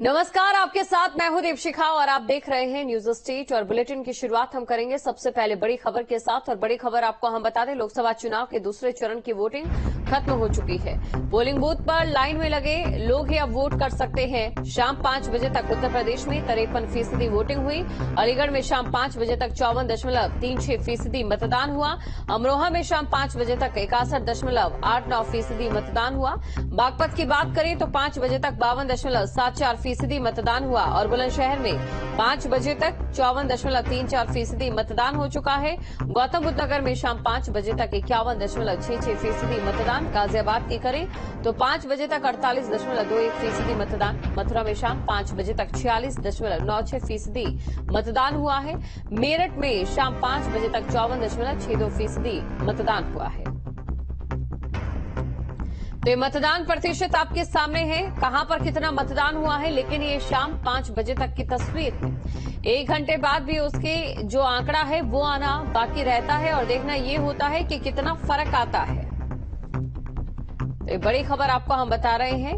नमस्कार, आपके साथ मैं हूं दीपशिखा और आप देख रहे हैं न्यूज स्टेट। और बुलेटिन की शुरुआत हम करेंगे सबसे पहले बड़ी खबर के साथ। और बड़ी खबर आपको हम बता दें, लोकसभा चुनाव के दूसरे चरण की वोटिंग खत्म हो चुकी है। पोलिंग बूथ पर लाइन में लगे लोग ही अब वोट कर सकते हैं। शाम 5 बजे तक उत्तर प्रदेश में 53% वोटिंग हुई। अलीगढ़ में शाम 5 बजे तक 54.36% मतदान हुआ। अमरोहा में शाम 5 बजे तक 61.89% मतदान हुआ। बागपत की बात करें तो 5 बजे तक 52.74% मतदान हुआ। और बुलंदशहर में 5 बजे तक 54.34% मतदान हो चुका है। गौतम बुद्ध नगर में शाम 5 बजे तक 51.66% मतदान। गाजियाबाद की करें तो 5 बजे तक 48.21% मतदान। मथुरा में शाम 5 बजे तक 46.96% मतदान हुआ है। मेरठ में शाम 5 बजे तक 54.62% मतदान हुआ है। तो ये मतदान प्रतिशत आपके सामने है, कहां पर कितना मतदान हुआ है, लेकिन ये शाम 5 बजे तक की तस्वीर है। 1 घंटे बाद भी उसके जो आंकड़ा है वो आना बाकी रहता है और देखना ये होता है कि कितना फर्क आता है। तो ये बड़ी खबर आपको हम बता रहे हैं।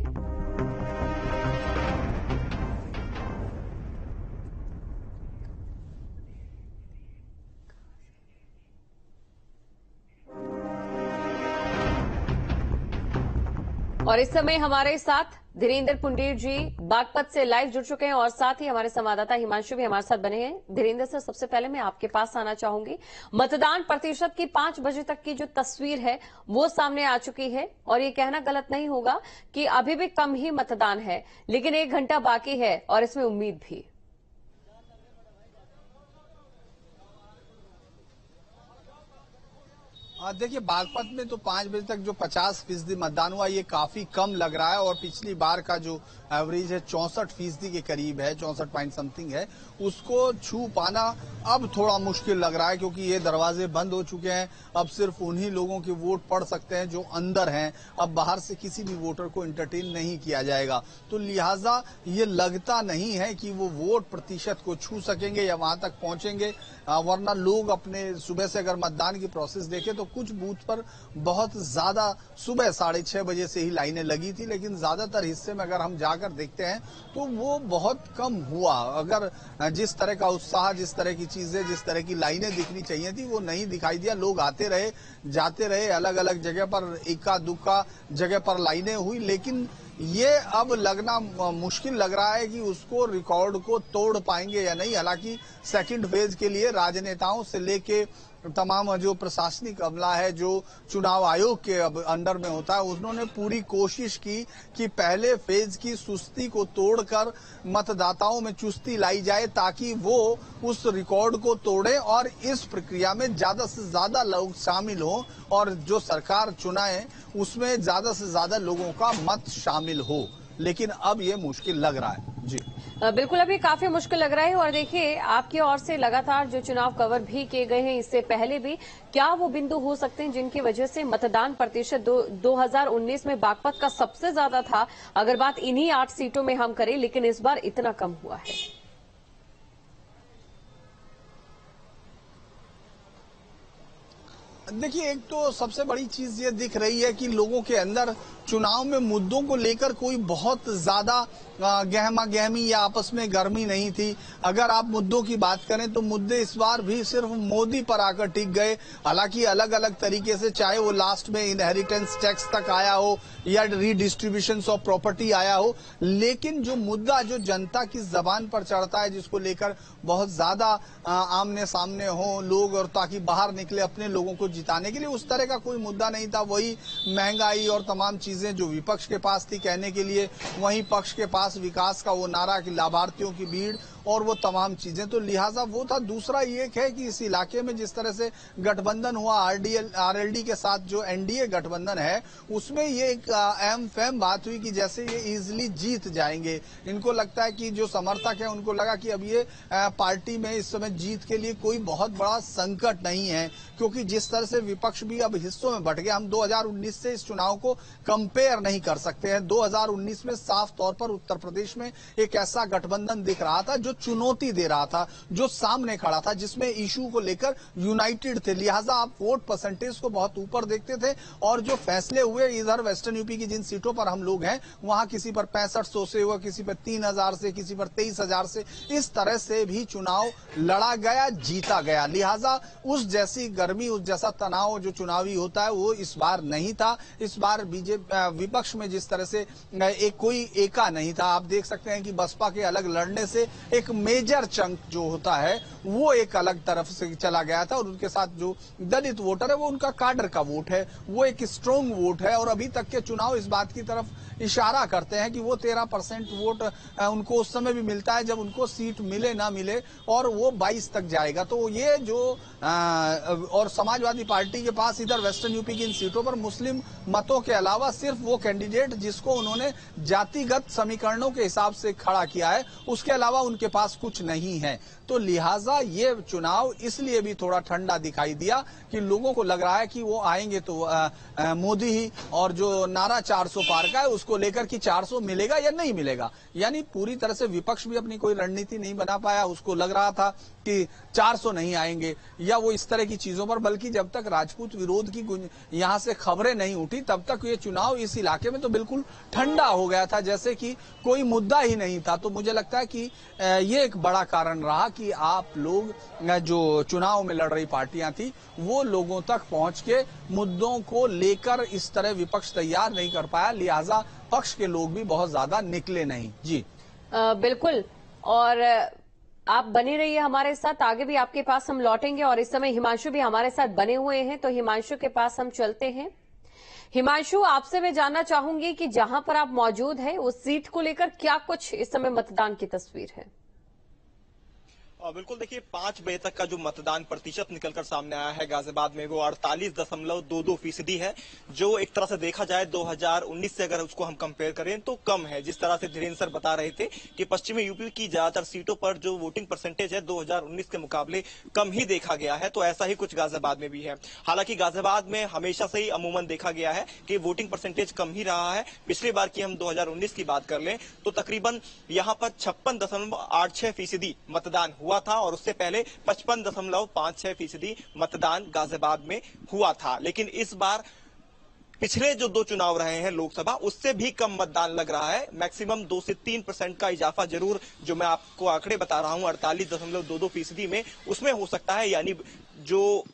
और इस समय हमारे साथ धीरेन्द्र पुंडीर जी बागपत से लाइव जुड़ चुके हैं और साथ ही हमारे संवाददाता हिमांशु भी हमारे साथ बने हैं। धीरेन्द्र सर, सबसे पहले मैं आपके पास आना चाहूंगी। मतदान प्रतिशत की 5 बजे तक की जो तस्वीर है वो सामने आ चुकी है और ये कहना गलत नहीं होगा कि अभी भी कम ही मतदान है, लेकिन 1 घंटा बाकी है और इसमें उम्मीद भी। देखिए, बागपत में तो 5 बजे तक जो 50% मतदान हुआ ये काफी कम लग रहा है और पिछली बार का जो एवरेज है 64% के करीब है, 64 पॉइंट समथिंग है, उसको छू पाना अब थोड़ा मुश्किल लग रहा है क्योंकि ये दरवाजे बंद हो चुके हैं। अब सिर्फ उन्हीं लोगों के वोट पड़ सकते हैं जो अंदर हैं। अब बाहर से किसी भी वोटर को एंटरटेन नहीं किया जाएगा, तो लिहाजा ये लगता नहीं है कि वो वोट प्रतिशत को छू सकेंगे या वहां तक पहुंचेंगे। वरना लोग अपने सुबह से अगर मतदान की प्रोसेस देखें तो कुछ बूथ पर बहुत ज्यादा सुबह 6:30 बजे से ही लाइनें लगी थी, लेकिन ज्यादातर हिस्से में अगर हम जाकर देखते हैं तो वो बहुत कम हुआ। अगर जिस तरह का उत्साह, जिस तरह की चीजें, जिस तरह की लाइनें दिखनी चाहिए थी वो नहीं दिखाई दिया। लोग आते रहे, जाते रहे, अलग अलग जगह पर इक्का दुक्का जगह पर लाइनें हुई, लेकिन ये अब लगना मुश्किल लग रहा है कि उसको रिकॉर्ड को तोड़ पाएंगे या नहीं। हालांकि सेकंड फेज के लिए राजनेताओं से लेके तमाम जो प्रशासनिक अमला है, जो चुनाव आयोग के अंडर में होता है, उन्होंने पूरी कोशिश की कि पहले फेज की सुस्ती को तोड़कर मतदाताओं में चुस्ती लाई जाए ताकि वो उस रिकॉर्ड को तोड़े और इस प्रक्रिया में ज्यादा से ज्यादा लोग शामिल हों और जो सरकार चुनाए उसमें ज्यादा से ज्यादा लोगों का मत शामिल हो। लेकिन अब ये मुश्किल लग रहा है। जी बिल्कुल, अभी काफी मुश्किल लग रहा है। और देखिए, आपकी ओर से लगातार जो चुनाव कवर भी किए गए हैं इससे पहले भी, क्या वो बिंदु हो सकते हैं जिनकी वजह से मतदान प्रतिशत 2019 में बागपत का सबसे ज्यादा था, अगर बात इन्हीं 8 सीटों में हम करें, लेकिन इस बार इतना कम हुआ है? देखिए, एक तो सबसे बड़ी चीज ये दिख रही है कि लोगों के अंदर चुनाव में मुद्दों को लेकर कोई बहुत ज्यादा गहमा गहमी या आपस में गर्मी नहीं थी। अगर आप मुद्दों की बात करें तो मुद्दे इस बार भी सिर्फ मोदी पर आकर टिक गए। हालांकि अलग अलग तरीके से, चाहे वो लास्ट में इनहेरिटेंस टैक्स तक आया हो या रीडिस्ट्रीब्यूशन ऑफ प्रॉपर्टी आया हो, लेकिन जो मुद्दा जो जनता की जबान पर चढ़ता है, जिसको लेकर बहुत ज्यादा आमने सामने हो लोग और ताकि बाहर निकले अपने लोगों को जिताने के लिए, उस तरह का कोई मुद्दा नहीं था। वही महंगाई और तमाम चीजें जो विपक्ष के पास थी कहने के लिए, वहीं पक्ष के पास विकास का वो नारा कि लाभार्थियों की भीड़ और वो तमाम चीजें, तो लिहाजा वो था। दूसरा ये है कि इस इलाके में जिस तरह से गठबंधन हुआ आरएलडी के साथ, जो एनडीए गठबंधन है, उसमें ये एक अहम फहम बात हुई कि जैसे ये इजीली जीत जाएंगे। इनको लगता है कि जो समर्थक है उनको लगा कि अब ये पार्टी में इस समय जीत के लिए कोई बहुत बड़ा संकट नहीं है, क्योंकि जिस तरह से विपक्ष भी अब हिस्सों में बंट गया। हम 2019 से इस चुनाव को कंपेयर नहीं कर सकते हैं। 2019 में साफ तौर पर उत्तर प्रदेश में एक ऐसा गठबंधन दिख रहा था जो चुनौती दे रहा था, जो सामने खड़ा था, जिसमें इशू को लेकर यूनाइटेड थे। लिहाजा आप वोट परसेंटेज को बहुत ऊपर देखते थे और जो फैसले हुए इधर वेस्टर्न यूपी की जिन सीटों पर हम लोग हैं वहां किसी पर 6500 से हुआ, किसी पर 3000 से, किसी पर 23000 से, इस तरह से भी चुनाव लड़ा गया, जीता गया। लिहाजा उस जैसी गर्मी, उस जैसा तनाव जो चुनावी होता है वो इस बार नहीं था। इस बार बीजेपी विपक्ष में जिस तरह से कोई एका नहीं था। आप देख सकते हैं कि बसपा के अलग लड़ने से एक मेजर चंक जो होता है वो एक अलग तरफ से चला गया था और उनके साथ जो दलित वोटर है वो उनका काडर का वोट है, वो एक स्ट्रांग वोट है। और अभी तक के चुनाव इस बात की तरफ इशारा करते हैं कि वो 13% वोट उनको उस समय भी मिलता है जब उनको सीट मिले ना मिले, और वो 22 तक जाएगा। तो ये जो और समाजवादी पार्टी के पास इधर वेस्टर्न यूपी की इन सीटों पर मुस्लिम मतों के अलावा सिर्फ वो कैंडिडेट जिसको उन्होंने जातिगत समीकरणों के हिसाब से खड़ा किया है, उसके अलावा उनके पास कुछ नहीं है। तो लिहाजा ये चुनाव इसलिए भी थोड़ा ठंडा दिखाई दिया कि लोगों को लग रहा है कि वो आएंगे तो मोदी ही, और जो नारा 400 पार का है उसको लेकर कि 400 मिलेगा या नहीं मिलेगा। यानी पूरी तरह से विपक्ष भी अपनी कोई रणनीति नहीं बना पाया। उसको लग रहा था कि 400 नहीं आएंगे या वो इस तरह की चीजों पर, बल्कि जब तक राजपूत विरोध की यहां से खबरें नहीं उठी तब तक ये चुनाव इस इलाके में तो बिल्कुल ठंडा हो गया था, जैसे कि कोई मुद्दा ही नहीं था। तो मुझे लगता है कि ये एक बड़ा कारण रहा कि आप लोग जो चुनाव में लड़ रही पार्टियां थी वो लोगों तक पहुंच के मुद्दों को लेकर इस तरह विपक्ष तैयार नहीं कर पाया, लिहाजा पक्ष के लोग भी बहुत ज्यादा निकले नहीं। जी बिल्कुल, और आप बने रहिए हमारे साथ, आगे भी आपके पास हम लौटेंगे। और इस समय हिमांशु भी हमारे साथ बने हुए हैं, तो हिमांशु के पास हम चलते हैं। हिमांशु, आपसे मैं जानना चाहूंगी कि जहां पर आप मौजूद हैं उस सीट को लेकर क्या कुछ इस समय मतदान की तस्वीर है? बिल्कुल, देखिए 5 बजे तक का जो मतदान प्रतिशत निकलकर सामने आया है गाजियाबाद में वो 48.22% है, जो एक तरह से देखा जाए 2019 से अगर उसको हम कंपेयर करें तो कम है। जिस तरह से धीरेन्द्र सर बता रहे थे कि पश्चिमी यूपी की ज्यादातर सीटों पर जो वोटिंग परसेंटेज है 2019 के मुकाबले कम ही देखा गया है, तो ऐसा ही कुछ गाजियाबाद में भी है। हालांकि गाजियाबाद में हमेशा से ही अमूमन देखा गया है कि वोटिंग परसेंटेज कम ही रहा है। पिछली बार की हम 2019 की बात कर लें तो तकरीबन यहाँ पर 56.86% मतदान हुआ था और उससे पहले 55.56% मतदान गाजियाबाद में हुआ था। लेकिन इस बार पिछले जो 2 चुनाव रहे हैं लोकसभा, उससे भी कम मतदान लग रहा है। मैक्सिमम 2 से 3% का इजाफा जरूर, जो मैं आपको आंकड़े बता रहा हूं 48.22% में, उसमें हो सकता है। यानी जो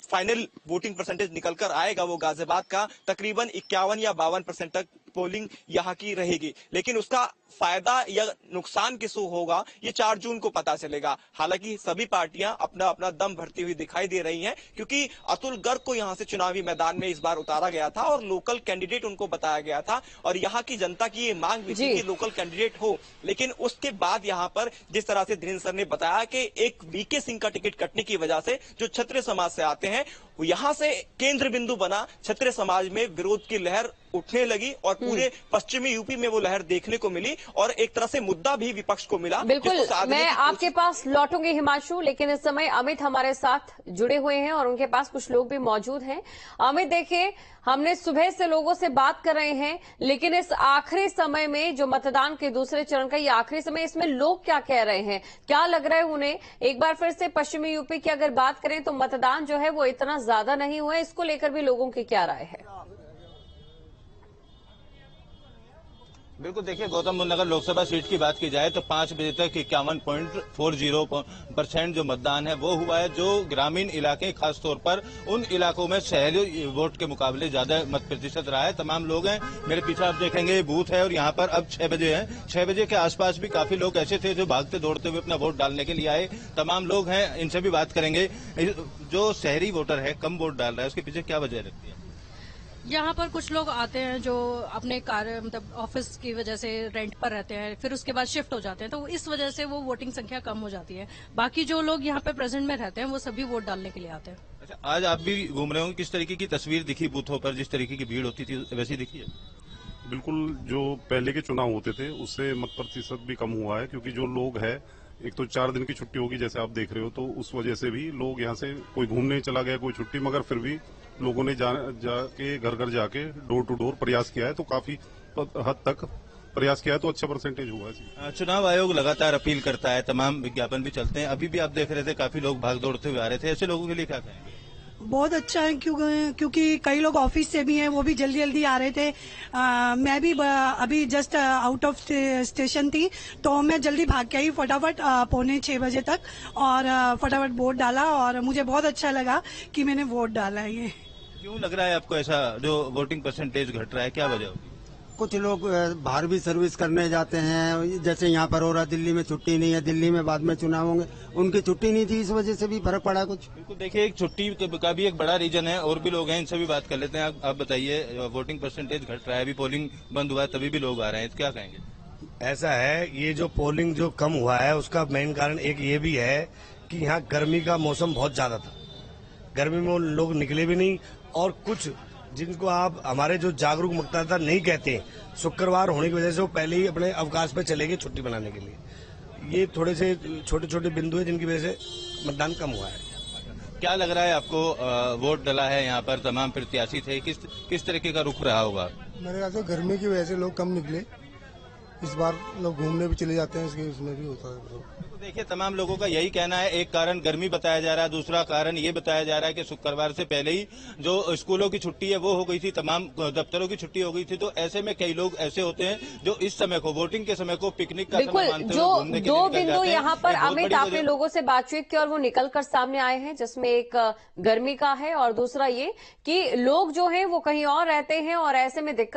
फाइनल वोटिंग परसेंटेज निकलकर आएगा वो गाजियाबाद का तकरीबन 51 या 52% तक पोलिंग यहाँ की रहेगी। लेकिन उसका फायदा या नुकसान किसको होगा ये 4 जून को पता चलेगा। हालांकि सभी पार्टियां अपना अपना दम भरती हुई दिखाई दे रही हैं, क्योंकि अतुल गर्ग को यहां से चुनावी मैदान में इस बार उतारा गया था और लोकल कैंडिडेट उनको बताया गया था और यहाँ की जनता की ये मांग भी थी कि लोकल कैंडिडेट हो। लेकिन उसके बाद यहाँ पर जिस तरह से धीरेन्द्र सर ने बताया कि एक वीके सिंह का टिकट कटने की वजह से जो क्षत्रिय समाज से आते हैं यहाँ से केंद्र बिंदु बना, क्षत्रिय समाज में विरोध की लहर उठने लगी और पूरे पश्चिमी यूपी में वो लहर देखने को मिली और एक तरह से मुद्दा भी विपक्ष को मिला। बिल्कुल, मैं आपके पास लौटूंगी हिमांशु, लेकिन इस समय अमित हमारे साथ जुड़े हुए हैं और उनके पास कुछ लोग भी मौजूद हैं। अमित, देखिए, हमने सुबह से लोगों से बात कर रहे हैं, लेकिन इस आखिरी समय में जो मतदान के दूसरे चरण का ये आखिरी समय, इसमें लोग क्या कह रहे हैं, क्या लग रहा है उन्हें? एक बार फिर से पश्चिमी यूपी की अगर बात करें तो मतदान जो है वो इतना ज्यादा नहीं हुआ है, इसको लेकर भी लोगों की क्या राय है? बिल्कुल, देखिए गौतम बुद्ध नगर लोकसभा सीट की बात की जाए तो 5 बजे तक 51.40% जो मतदान है वो हुआ है। जो ग्रामीण इलाके, खासतौर पर उन इलाकों में शहरी वोट के मुकाबले ज्यादा मत प्रतिशत रहा है। तमाम लोग हैं, मेरे पीछे आप देखेंगे बूथ है और यहाँ पर अब 6 बजे है। 6 बजे के आसपास भी काफी लोग ऐसे थे जो भागते दौड़ते हुए अपना वोट डालने के लिए आए। तमाम लोग हैं, इनसे भी बात करेंगे। जो शहरी वोटर है कम वोट डाल रहा है, उसके पीछे क्या वजह लगती है? यहाँ पर कुछ लोग आते हैं जो अपने कार्य मतलब ऑफिस की वजह से रेंट पर रहते हैं, फिर उसके बाद शिफ्ट हो जाते हैं, तो इस वजह से वो वोटिंग संख्या कम हो जाती है। बाकी जो लोग यहाँ पे प्रेजेंट में रहते हैं वो सभी वोट डालने के लिए आते हैं। अच्छा, आज आप भी घूम रहे हो, किस तरीके की तस्वीर दिखी बूथों पर? जिस तरीके की भीड़ होती थी वैसी दिखी है? बिल्कुल, जो पहले के चुनाव होते थे उससे मत प्रतिशत भी कम हुआ है, क्योंकि जो लोग है, एक तो 4 दिन की छुट्टी होगी जैसे आप देख रहे हो, तो उस वजह से भी लोग यहाँ से कोई घूमने चला गया, कोई छुट्टी, मगर फिर भी लोगों ने जाके घर घर जाके डोर टू डोर प्रयास किया है, तो काफी हद तक प्रयास किया है तो अच्छा परसेंटेज हुआ है। चुनाव आयोग लगातार अपील करता है, तमाम विज्ञापन भी चलते हैं। अभी भी आप देख रहे थे काफी लोग भाग दौड़ते हुए आ रहे थे, ऐसे लोगों के लिए क्या कहेंगे? बहुत अच्छा है क्योंकि कई लोग ऑफिस से भी हैं, वो भी जल्दी जल्दी आ रहे थे। मैं भी अभी जस्ट आउट ऑफ स्टेशन थी, तो मैं जल्दी भाग के आई फटाफट 5:45 बजे तक, और फटाफट वोट डाला, और मुझे बहुत अच्छा लगा कि मैंने वोट डाला है। ये क्यों लग रहा है आपको ऐसा जो वोटिंग परसेंटेज घट रहा है, क्या वजह होगी? कुछ लोग बाहर भी सर्विस करने जाते हैं, जैसे यहाँ पर हो रहा, दिल्ली में छुट्टी नहीं है, दिल्ली में बाद में चुनाव होंगे, उनकी छुट्टी नहीं थी, इस वजह से भी फर्क पड़ा कुछ। बिल्कुल, देखिए एक छुट्टी का भी एक बड़ा रीजन है, और भी लोग हैं, इनसे भी बात कर लेते हैं। आप बताइए, वोटिंग परसेंटेज घट रहा है, अभी पोलिंग बंद हुआ है तभी भी लोग आ रहे हैं, क्या कहेंगे? ऐसा है, ये जो पोलिंग जो कम हुआ है उसका मेन कारण एक ये भी है कि यहाँ गर्मी का मौसम बहुत ज्यादा था, गर्मी में लोग निकले भी नहीं, और कुछ जिनको आप हमारे जो जागरूक मतदाता नहीं कहते, शुक्रवार होने की वजह से वो पहले ही अपने अवकाश पे चले गए छुट्टी मनाने के लिए। ये थोड़े से छोटे छोटे बिंदु है जिनकी वजह से मतदान कम हुआ है। क्या लग रहा है आपको? वोट डला है यहाँ पर, तमाम प्रत्याशी थे, किस तरीके का रुख रहा होगा? मेरे ख्याल से गर्मी की वजह से लोग कम निकले, इस बार लोग घूमने भी चले जाते हैं, इसके उसमें भी होता है। देखिए, तमाम लोगों का यही कहना है, एक कारण गर्मी बताया जा रहा है, दूसरा कारण ये बताया जा रहा है कि शुक्रवार से पहले ही जो स्कूलों की छुट्टी है वो हो गई थी, तमाम दफ्तरों की छुट्टी हो गई थी, तो ऐसे में कई लोग ऐसे होते हैं जो इस समय को, वोटिंग के समय को पिकनिक का समय मानते हुए घूमने के लिए निकल जाते हैं। दो बिंदु यहाँ पर अमित आपने लोगों से बातचीत की और वो निकलकर सामने आए हैं, जिसमें एक गर्मी का है और दूसरा ये कि लोग जो है वो कहीं और रहते हैं और ऐसे में दिक्कत